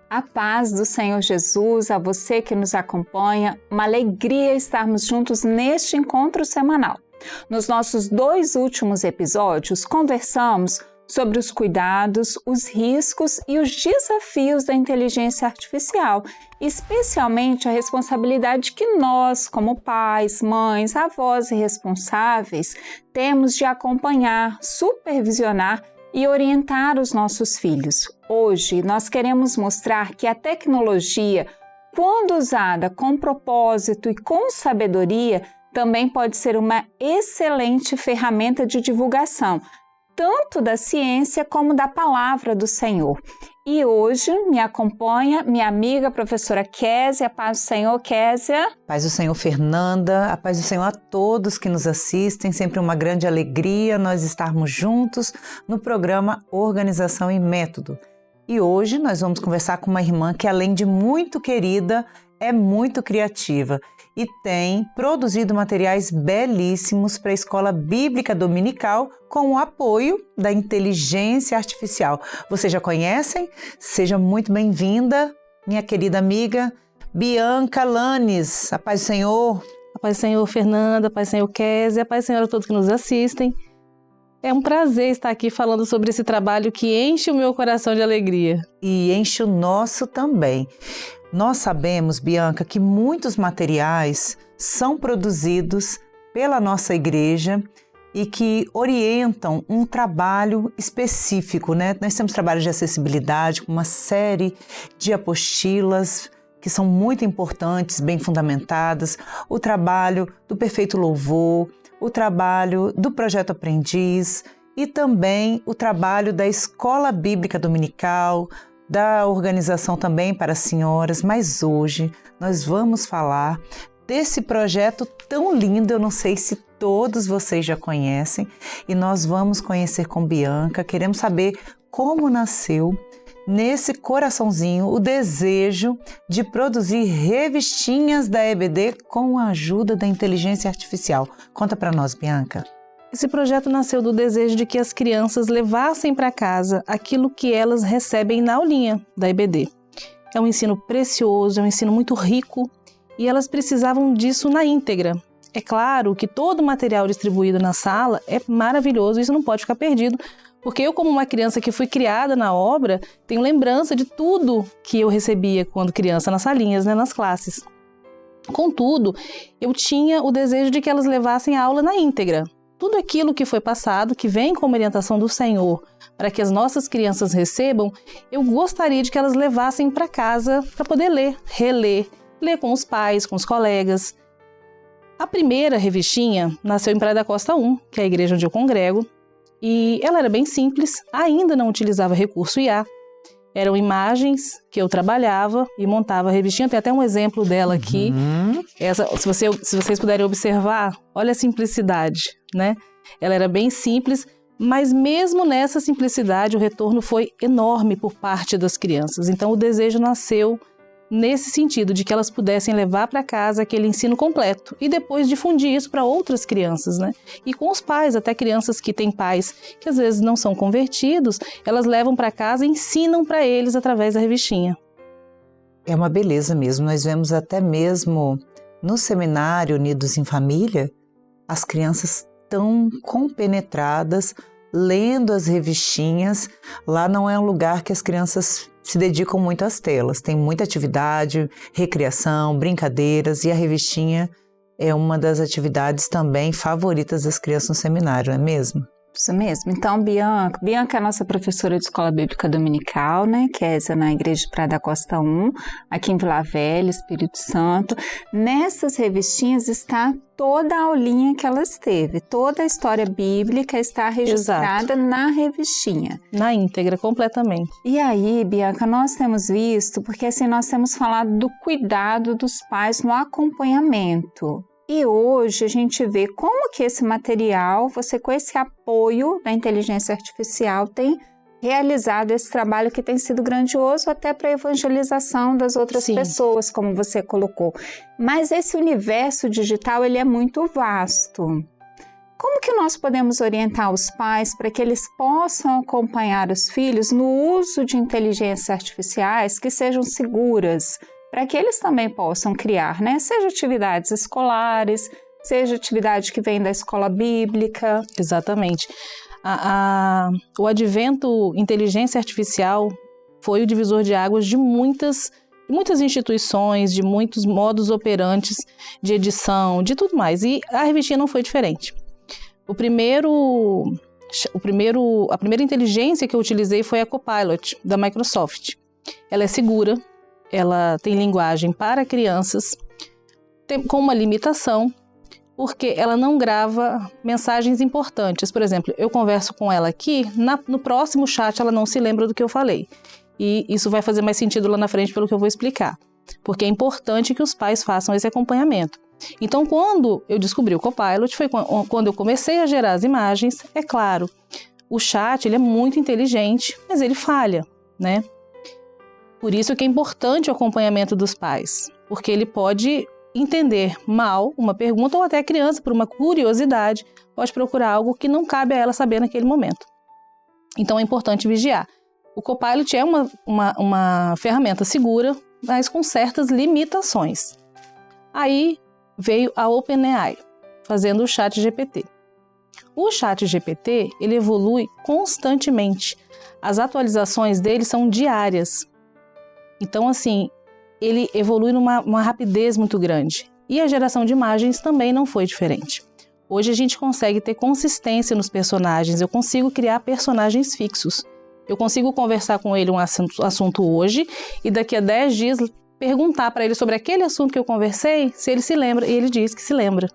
A paz do Senhor Jesus, a você que nos acompanha, uma alegria estarmos juntos neste encontro semanal. Nos nossos 2 últimos episódios, conversamos sobre os cuidados, os riscos e os desafios da inteligência artificial, especialmente a responsabilidade que nós, como pais, mães, avós e responsáveis, temos de acompanhar, supervisionar e orientar os nossos filhos. Hoje, nós queremos mostrar que a tecnologia, quando usada com propósito e com sabedoria, também pode ser uma excelente ferramenta de divulgação, tanto da ciência como da palavra do Senhor. E hoje me acompanha minha amiga professora Késia. A paz do Senhor, Késia. Paz do Senhor, Fernanda. A paz do Senhor a todos que nos assistem. Sempre uma grande alegria nós estarmos juntos no programa Organização e Método. E hoje nós vamos conversar com uma irmã que, além de muito querida, é muito criativa e tem produzido materiais belíssimos para a Escola Bíblica Dominical com o apoio da inteligência artificial. Vocês já conhecem? Seja muito bem-vinda, minha querida amiga Bianca Lanes. A paz do Senhor. A paz do Senhor, Fernanda. A paz do Senhor, Késia. A paz do Senhor a todos que nos assistem. É um prazer estar aqui falando sobre esse trabalho que enche o meu coração de alegria. E enche o nosso também. Nós sabemos, Bianca, que muitos materiais são produzidos pela nossa igreja e que orientam um trabalho específico, né? Nós temos trabalhos de acessibilidade, com uma série de apostilas que são muito importantes, bem fundamentadas, o trabalho do Perfeito Louvor, o trabalho do Projeto Aprendiz e também o trabalho da Escola Bíblica Dominical, da organização também para senhoras, mas hoje nós vamos falar desse projeto tão lindo, eu não sei se todos vocês já conhecem, e nós vamos conhecer com Bianca, queremos saber como nasceu nesse coraçãozinho o desejo de produzir revistinhas da EBD com a ajuda da inteligência artificial. Conta para nós, Bianca. Esse projeto nasceu do desejo de que as crianças levassem para casa aquilo que elas recebem na aulinha da EBD. É um ensino precioso, é um ensino muito rico e elas precisavam disso na íntegra. É claro que todo o material distribuído na sala é maravilhoso, isso não pode ficar perdido, porque eu, como uma criança que fui criada na obra, tenho lembrança de tudo que eu recebia quando criança nas salinhas, né, nas classes. Contudo, eu tinha o desejo de que elas levassem a aula na íntegra. Tudo aquilo que foi passado, que vem como orientação do Senhor, para que as nossas crianças recebam, eu gostaria de que elas levassem para casa para poder ler, reler, ler com os pais, com os colegas. A primeira revistinha nasceu em Praia da Costa 1, que é a igreja onde eu congrego, e ela era bem simples, ainda não utilizava recurso IA. Eram imagens que eu trabalhava e montava a revistinha. Tem até um exemplo dela aqui. Essa, se vocês puderem observar, olha a simplicidade, né? Ela era bem simples, mas mesmo nessa simplicidade o retorno foi enorme por parte das crianças. Então o desejo nasceu nesse sentido, de que elas pudessem levar para casa aquele ensino completo e depois difundir isso para outras crianças, né? E com os pais, até crianças que têm pais que às vezes não são convertidos, elas levam para casa e ensinam para eles através da revistinha. É uma beleza mesmo, nós vemos até mesmo no seminário Unidos em Família, as crianças tão compenetradas, lendo as revistinhas. Lá não é um lugar que as crianças se dedicam muito às telas, tem muita atividade, recreação, brincadeiras, e a revistinha é uma das atividades também favoritas das crianças no seminário, não é mesmo? Isso mesmo. Então, Bianca é a nossa professora de Escola Bíblica Dominical, né? Késia na Igreja de Praia da Costa 1, aqui em Vila Velha, Espírito Santo. Nessas revistinhas está toda a aulinha que elas teve, toda a história bíblica está registrada na revistinha. Na íntegra, completamente. E aí, Bianca, nós temos visto, porque assim, nós temos falado do cuidado dos pais no acompanhamento. E hoje a gente vê como que esse material, você com esse apoio da inteligência artificial tem realizado esse trabalho que tem sido grandioso até para a evangelização das outras pessoas, como você colocou. Mas esse universo digital, ele é muito vasto. Como que nós podemos orientar os pais para que eles possam acompanhar os filhos no uso de inteligências artificiais que sejam seguras, para que eles também possam criar, né? Seja atividades escolares, seja atividade que vem da escola bíblica. Exatamente. O advento inteligência artificial foi o divisor de águas de muitas instituições, de muitos modos operantes de edição, de tudo mais. E a revistinha não foi diferente. A primeira inteligência que eu utilizei foi a Copilot, da Microsoft. Ela é segura, ela tem linguagem para crianças, com uma limitação, porque ela não grava mensagens importantes. Por exemplo, eu converso com ela aqui, no próximo chat ela não se lembra do que eu falei. E isso vai fazer mais sentido lá na frente pelo que eu vou explicar. Porque é importante que os pais façam esse acompanhamento. Então, quando eu descobri o Copilot, foi quando eu comecei a gerar as imagens. É claro, o chat ele é muito inteligente, mas ele falha, né? Por isso que é importante o acompanhamento dos pais, porque ele pode entender mal uma pergunta ou até a criança, por uma curiosidade, pode procurar algo que não cabe a ela saber naquele momento. Então, é importante vigiar. O Copilot é uma ferramenta segura, mas com certas limitações. Aí veio a OpenAI, fazendo o ChatGPT. O ChatGPT, ele evolui constantemente. As atualizações dele são diárias. Então, assim, ele evolui numa rapidez muito grande. E a geração de imagens também não foi diferente. Hoje a gente consegue ter consistência nos personagens. Eu consigo criar personagens fixos. Eu consigo conversar com ele um assunto hoje e daqui a 10 dias perguntar para ele sobre aquele assunto que eu conversei, se ele se lembra, e ele diz que se lembra.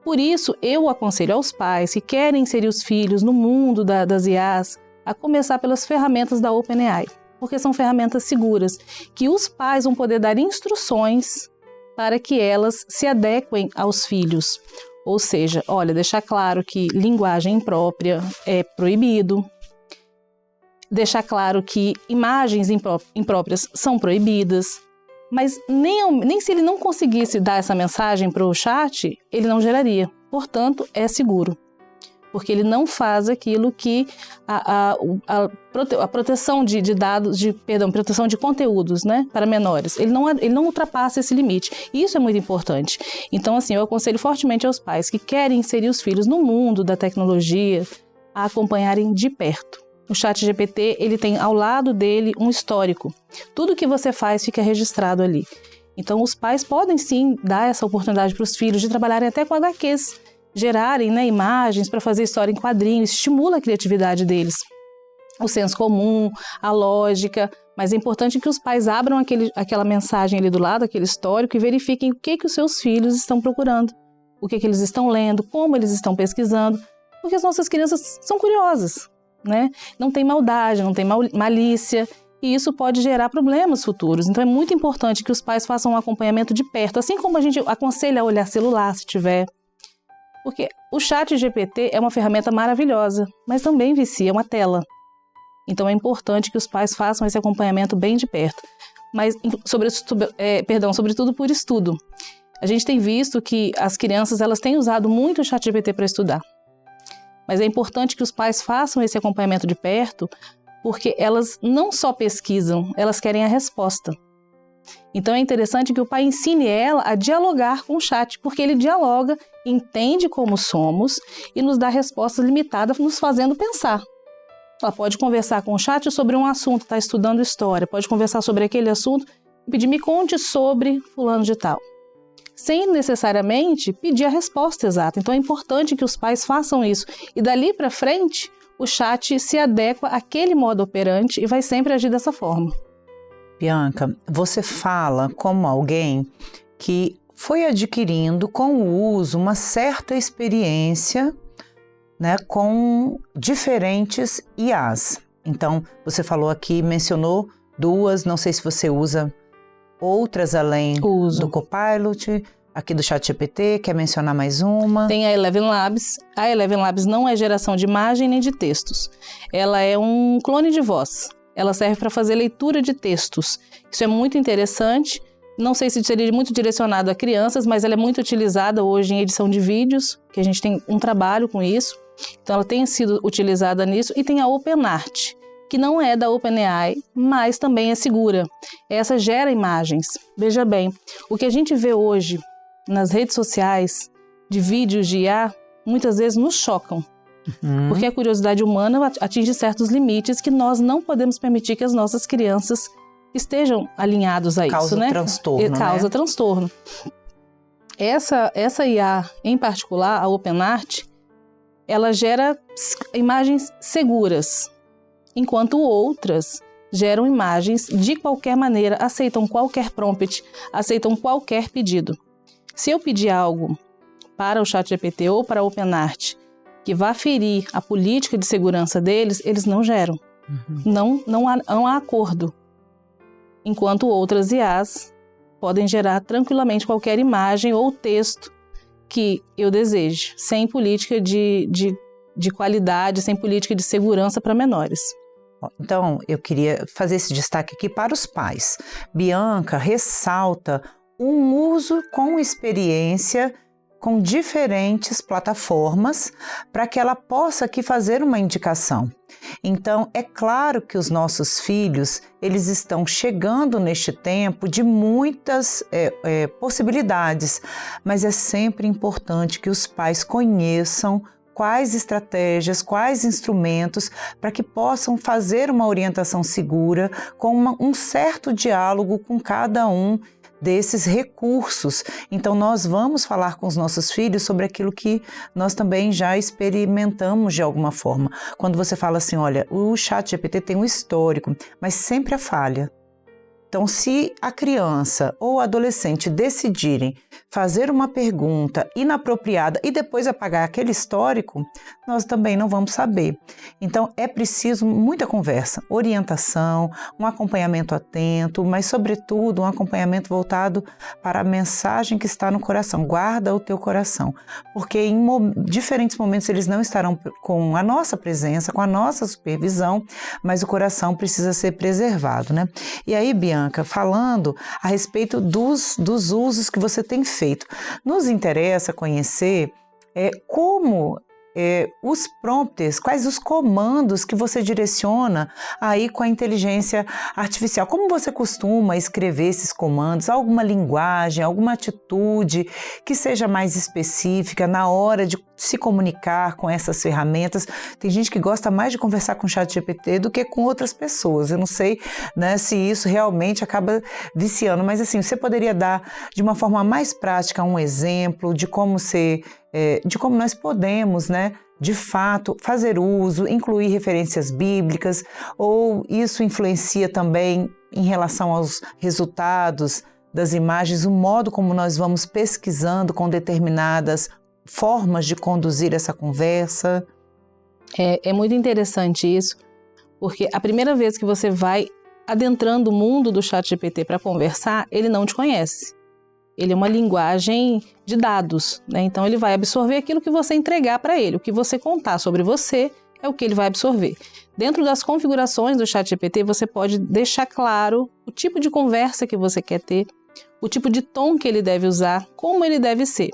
Por isso, eu aconselho aos pais que querem inserir os filhos no mundo das IAs a começar pelas ferramentas da OpenAI, porque são ferramentas seguras, que os pais vão poder dar instruções para que elas se adequem aos filhos. Ou seja, olha, deixar claro que linguagem imprópria é proibido, deixar claro que imagens impróprias são proibidas, mas nem se ele não conseguisse dar essa mensagem para o chat, ele não geraria. Portanto, é seguro, porque ele não faz aquilo que a proteção de dados, proteção de conteúdos, né, para menores, ele não ultrapassa esse limite. E isso é muito importante. Então, assim, eu aconselho fortemente aos pais que querem inserir os filhos no mundo da tecnologia a acompanharem de perto. O ChatGPT, ele tem ao lado dele um histórico. Tudo que você faz fica registrado ali. Então, os pais podem sim dar essa oportunidade para os filhos de trabalharem até com HQs, gerarem, né, imagens para fazer história em quadrinhos, estimula a criatividade deles. O senso comum, a lógica, mas é importante que os pais abram aquela mensagem ali do lado, aquele histórico, e verifiquem o que os seus filhos estão procurando, o que eles estão lendo, como eles estão pesquisando, porque as nossas crianças são curiosas. Né? Não tem maldade, não tem malícia, e isso pode gerar problemas futuros. Então é muito importante que os pais façam um acompanhamento de perto, assim como a gente aconselha a olhar celular se tiver. Porque o ChatGPT é uma ferramenta maravilhosa, mas também vicia uma tela. Então é importante que os pais façam esse acompanhamento bem de perto. Mas, sobretudo por estudo. A gente tem visto que as crianças elas têm usado muito o ChatGPT para estudar. Mas é importante que os pais façam esse acompanhamento de perto, porque elas não só pesquisam, elas querem a resposta. Então é interessante que o pai ensine ela a dialogar com o chat, porque ele dialoga, entende como somos e nos dá respostas limitadas, nos fazendo pensar. Ela pode conversar com o chat sobre um assunto, está estudando história, pode conversar sobre aquele assunto e pedir, me conte sobre fulano de tal, sem necessariamente pedir a resposta exata. Então é importante que os pais façam isso. E dali para frente, o chat se adequa àquele modo operante e vai sempre agir dessa forma. Bianca, você fala como alguém que foi adquirindo com o uso uma certa experiência, né, com diferentes IAs. Então, você falou aqui, mencionou 2, não sei se você usa outras além do Copilot, aqui do ChatGPT, quer mencionar mais uma? Tem a Eleven Labs. A Eleven Labs não é geração de imagem nem de textos. Ela é um clone de voz. Ela serve para fazer leitura de textos. Isso é muito interessante, Não sei se seria muito direcionado a crianças, mas ela é muito utilizada hoje em edição de vídeos, que a gente tem um trabalho com isso. Então ela tem sido utilizada nisso. E tem a OpenArt, que não é da OpenAI, mas também é segura. Essa gera imagens. Veja bem, o que a gente vê hoje nas redes sociais de vídeos de IA, muitas vezes nos chocam. Porque a curiosidade humana atinge certos limites que nós não podemos permitir que as nossas crianças estejam alinhados a isso, né? Causa transtorno. Essa IA em particular, a OpenArt, ela gera imagens seguras, enquanto outras geram imagens de qualquer maneira, aceitam qualquer prompt, aceitam qualquer pedido. Se eu pedir algo para o ChatGPT ou para a OpenArt que vá ferir a política de segurança deles, eles não geram. Não há acordo. Enquanto outras IAs podem gerar tranquilamente qualquer imagem ou texto que eu deseje, sem política de qualidade, sem política de segurança para menores. Então, eu queria fazer esse destaque aqui para os pais. Bianca ressalta um uso com experiência com diferentes plataformas para que ela possa aqui fazer uma indicação. Então, é claro que os nossos filhos, eles estão chegando neste tempo de muitas possibilidades, mas é sempre importante que os pais conheçam quais estratégias, quais instrumentos para que possam fazer uma orientação segura com um certo diálogo com cada um desses recursos. Então nós vamos falar com os nossos filhos sobre aquilo que nós também já experimentamos de alguma forma. Quando você fala assim, olha, o ChatGPT tem um histórico, mas sempre há falha. Então, se a criança ou adolescente decidirem fazer uma pergunta inapropriada e depois apagar aquele histórico, nós também não vamos saber. Então, é preciso muita conversa, orientação, um acompanhamento atento, mas, sobretudo, um acompanhamento voltado para a mensagem que está no coração. Guarda o teu coração, porque em diferentes momentos eles não estarão com a nossa presença, com a nossa supervisão, mas o coração precisa ser preservado, né? E aí, Bianca, falando a respeito dos usos que você tem feito. Nos interessa conhecer como os prompts, quais os comandos que você direciona aí com a inteligência artificial. Como você costuma escrever esses comandos? Alguma linguagem, alguma atitude que seja mais específica na hora de se comunicar com essas ferramentas? Tem gente que gosta mais de conversar com o ChatGPT do que com outras pessoas. Eu não sei, né, se isso realmente acaba viciando, mas assim, você poderia dar de uma forma mais prática um exemplo de como nós podemos, né, de fato, fazer uso, incluir referências bíblicas, ou isso influencia também em relação aos resultados das imagens, o modo como nós vamos pesquisando com determinadas formas de conduzir essa conversa? É muito interessante isso, porque a primeira vez que você vai adentrando o mundo do ChatGPT para conversar, ele não te conhece. Ele é uma linguagem de dados, né? Então ele vai absorver aquilo que você entregar para ele. O que você contar sobre você é o que ele vai absorver. Dentro das configurações do ChatGPT, você pode deixar claro o tipo de conversa que você quer ter, o tipo de tom que ele deve usar, como ele deve ser.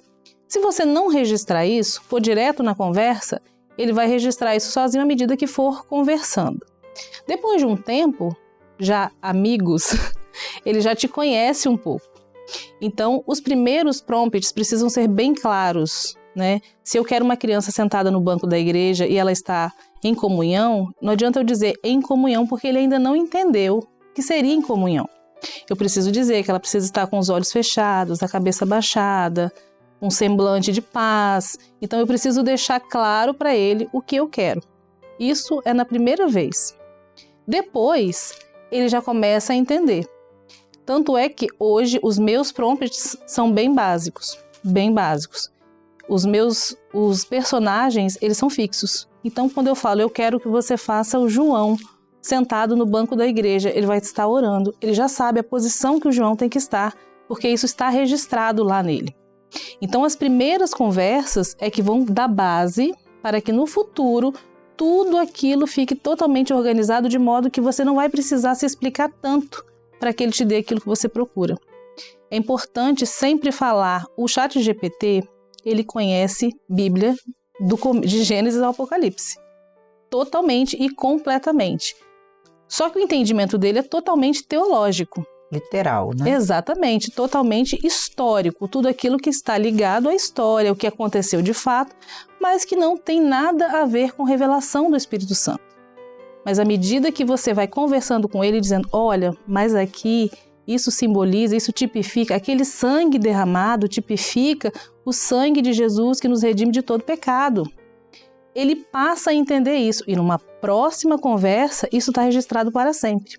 Se você não registrar isso, for direto na conversa, ele vai registrar isso sozinho à medida que for conversando. Depois de um tempo, já amigos, ele já te conhece um pouco. Então, os primeiros prompts precisam ser bem claros, né? Se eu quero uma criança sentada no banco da igreja e ela está em comunhão, não adianta eu dizer em comunhão, porque ele ainda não entendeu o que seria em comunhão. Eu preciso dizer que ela precisa estar com os olhos fechados, a cabeça baixada, um semblante de paz. Então, eu preciso deixar claro para ele o que eu quero. Isso é na primeira vez. Depois, ele já começa a entender. Tanto é que hoje os meus prompts são bem básicos, bem básicos. Os personagens, eles são fixos. Então, quando eu falo, eu quero que você faça o João sentado no banco da igreja, ele vai estar orando. Ele já sabe a posição que o João tem que estar, porque isso está registrado lá nele. Então, as primeiras conversas é que vão dar base para que no futuro tudo aquilo fique totalmente organizado de modo que você não vai precisar se explicar tanto para que ele te dê aquilo que você procura. É importante sempre falar, o ChatGPT, ele conhece Bíblia de Gênesis ao Apocalipse, totalmente e completamente. Só que o entendimento dele é totalmente teológico. Literal, né? Exatamente, totalmente histórico, tudo aquilo que está ligado à história, o que aconteceu de fato, mas que não tem nada a ver com revelação do Espírito Santo. Mas à medida que você vai conversando com ele, dizendo, olha, mas aqui isso simboliza, isso tipifica, aquele sangue derramado tipifica o sangue de Jesus que nos redime de todo pecado. Ele passa a entender isso e numa próxima conversa isso está registrado para sempre.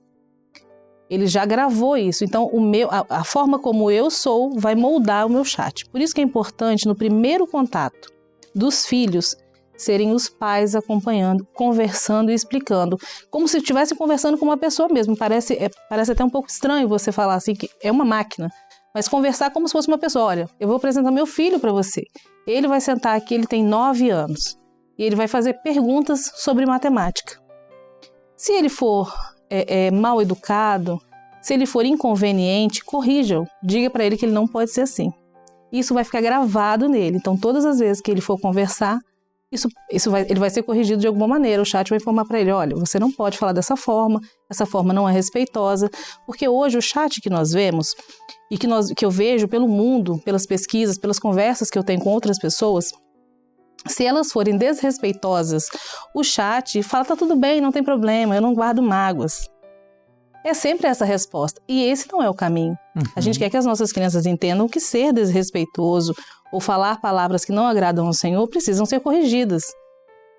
Ele já gravou isso, então a forma como eu sou vai moldar o meu chat. Por isso que é importante no primeiro contato dos filhos serem os pais acompanhando, conversando e explicando, como se estivesse conversando com uma pessoa mesmo. Parece até um pouco estranho você falar assim que é uma máquina, mas conversar como se fosse uma pessoa. Olha, eu vou apresentar meu filho para você. Ele vai sentar aqui, ele tem 9 anos e ele vai fazer perguntas sobre matemática. Se ele for mal educado, se ele for inconveniente, corrija-o, diga para ele que ele não pode ser assim. Isso vai ficar gravado nele, então todas as vezes que ele for conversar, ele vai ser corrigido de alguma maneira, o chat vai informar para ele, olha, você não pode falar dessa forma, essa forma não é respeitosa, porque hoje o chat que nós vemos e que eu vejo pelo mundo, pelas pesquisas, pelas conversas que eu tenho com outras pessoas, se elas forem desrespeitosas, o chat fala, tá tudo bem, não tem problema, eu não guardo mágoas. É sempre essa resposta. E esse não é o caminho. A gente quer que as nossas crianças entendam que ser desrespeitoso ou falar palavras que não agradam ao Senhor precisam ser corrigidas.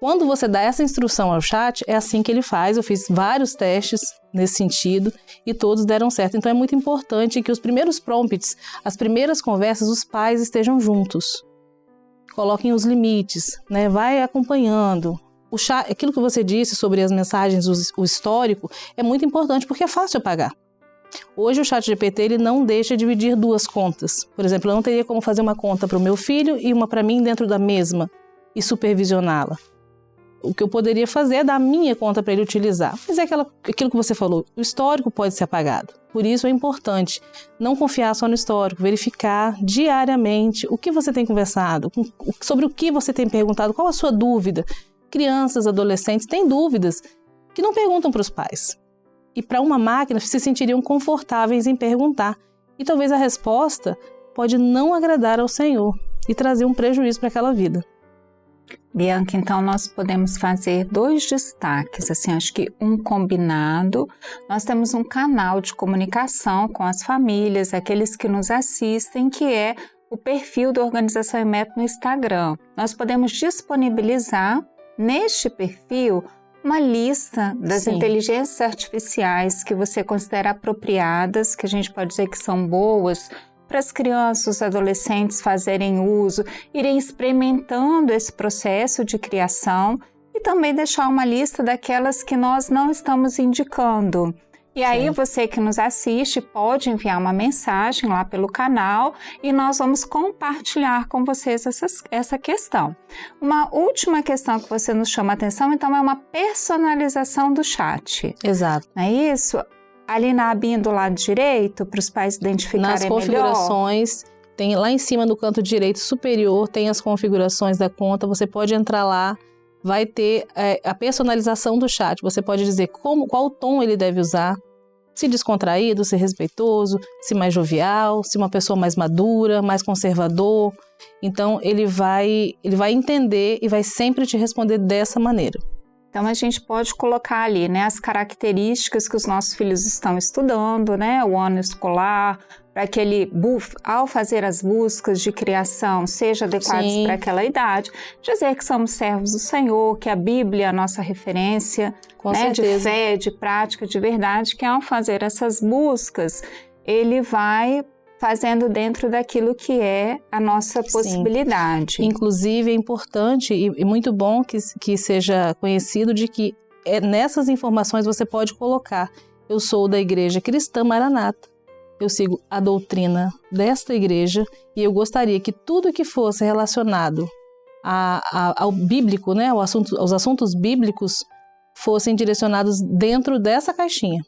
Quando você dá essa instrução ao chat, é assim que ele faz. Eu fiz vários testes nesse sentido e todos deram certo. Então é muito importante que os primeiros prompts, as primeiras conversas, os pais estejam juntos. Coloquem os limites, né? Vai acompanhando. Aquilo que você disse sobre as mensagens, o histórico, é muito importante porque é fácil apagar. Hoje o ChatGPT ele não deixa dividir 2 contas. Por exemplo, eu não teria como fazer uma conta para o meu filho e uma para mim dentro da mesma e supervisioná-la. O que eu poderia fazer é dar a minha conta para ele utilizar. Mas é aquilo que você falou, o histórico pode ser apagado. Por isso é importante não confiar só no histórico, verificar diariamente o que você tem conversado, sobre o que você tem perguntado, qual a sua dúvida. Crianças, adolescentes têm dúvidas que não perguntam para os pais. E para uma máquina se sentiriam confortáveis em perguntar. E talvez a resposta pode não agradar ao Senhor e trazer um prejuízo para aquela vida. Bianca, então nós podemos fazer 2 destaques, assim, acho que um combinado. Nós temos um canal de comunicação com as famílias, aqueles que nos assistem, que é o perfil da Organização EMET no Instagram. Nós podemos disponibilizar neste perfil uma lista das inteligências artificiais que você considera apropriadas, que a gente pode dizer que são boas para as crianças, os adolescentes fazerem uso, irem experimentando esse processo de criação e também deixar uma lista daquelas que nós não estamos indicando. E aí você que nos assiste pode enviar uma mensagem lá pelo canal e nós vamos compartilhar com vocês essa questão. Uma última questão que você nos chama a atenção, então, é uma personalização do chat. Exato. Não é isso? Ali na abinha do lado direito, para os pais identificarem melhor. Nas configurações, tem lá em cima no canto direito superior, tem as configurações da conta, você pode entrar lá. Vai ter a personalização do chat. Você pode dizer qual tom ele deve usar, se descontraído, se respeitoso, se mais jovial, se uma pessoa mais madura, mais conservador. Então, ele vai entender e vai sempre te responder dessa maneira. Então, a gente pode colocar ali, né, as características que os nossos filhos estão estudando, né, o ano escolar, para que ele, ao fazer as buscas de criação, seja adequado para aquela idade. Dizer que somos servos do Senhor, que a Bíblia é a nossa referência, né, de fé, de prática, de verdade, que ao fazer essas buscas, ele vai fazendo dentro daquilo que é a nossa possibilidade. Inclusive, é importante e muito bom que seja conhecido de que nessas informações você pode colocar: eu sou da Igreja Cristã Maranata, eu sigo a doutrina desta igreja e eu gostaria que tudo que fosse relacionado ao bíblico, né, aos assuntos bíblicos, fossem direcionados dentro dessa caixinha.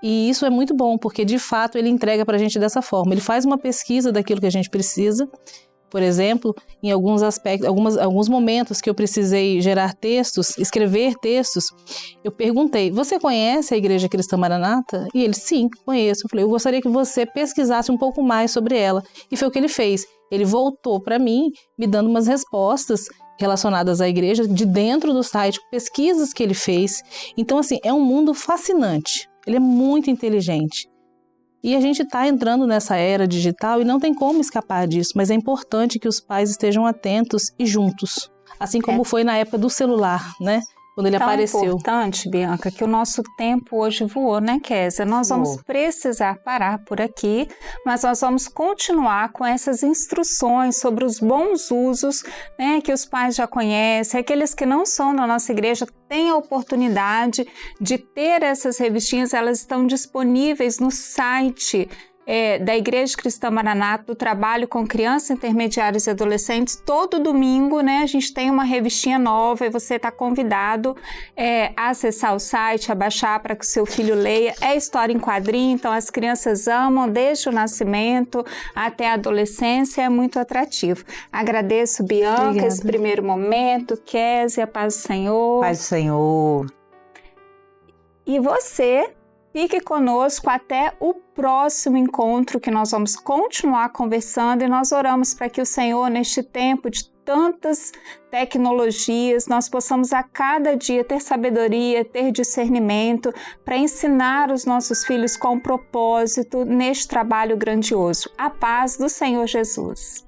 E isso é muito bom, porque de fato ele entrega para a gente dessa forma. Ele faz uma pesquisa daquilo que a gente precisa. Por exemplo, em alguns aspectos, alguns momentos que eu precisei gerar textos, escrever textos, eu perguntei: você conhece a Igreja Cristã Maranata? E ele: sim, conheço. Eu falei: eu gostaria que você pesquisasse um pouco mais sobre ela. E foi o que ele fez. Ele voltou para mim, me dando umas respostas relacionadas à igreja, de dentro do site, pesquisas que ele fez. Então, assim, é um mundo fascinante. Ele é muito inteligente. E a gente está entrando nessa era digital e não tem como escapar disso, mas é importante que os pais estejam atentos e juntos, assim como foi na época do celular, né? Quando ele apareceu. É importante, Bianca, que o nosso tempo hoje voou, né, Kézia? Nós vamos precisar parar por aqui, mas nós vamos continuar com essas instruções sobre os bons usos, né, que os pais já conhecem, aqueles que não são da nossa igreja têm a oportunidade de ter essas revistinhas, elas estão disponíveis no site da Igreja Cristã Maranata, do trabalho com crianças, intermediários e adolescentes. Todo domingo, né, a gente tem uma revistinha nova e você está convidado a acessar o site, a baixar para que o seu filho leia. É história em quadrinho, então as crianças amam desde o nascimento até a adolescência, é muito atrativo. Agradeço, Bianca, Obrigada. Esse primeiro momento. Kézia, paz do Senhor. Paz do Senhor. E você, fique conosco até o próximo encontro, que nós vamos continuar conversando, e nós oramos para que o Senhor, neste tempo de tantas tecnologias, nós possamos a cada dia ter sabedoria, ter discernimento para ensinar os nossos filhos com propósito neste trabalho grandioso. A paz do Senhor Jesus.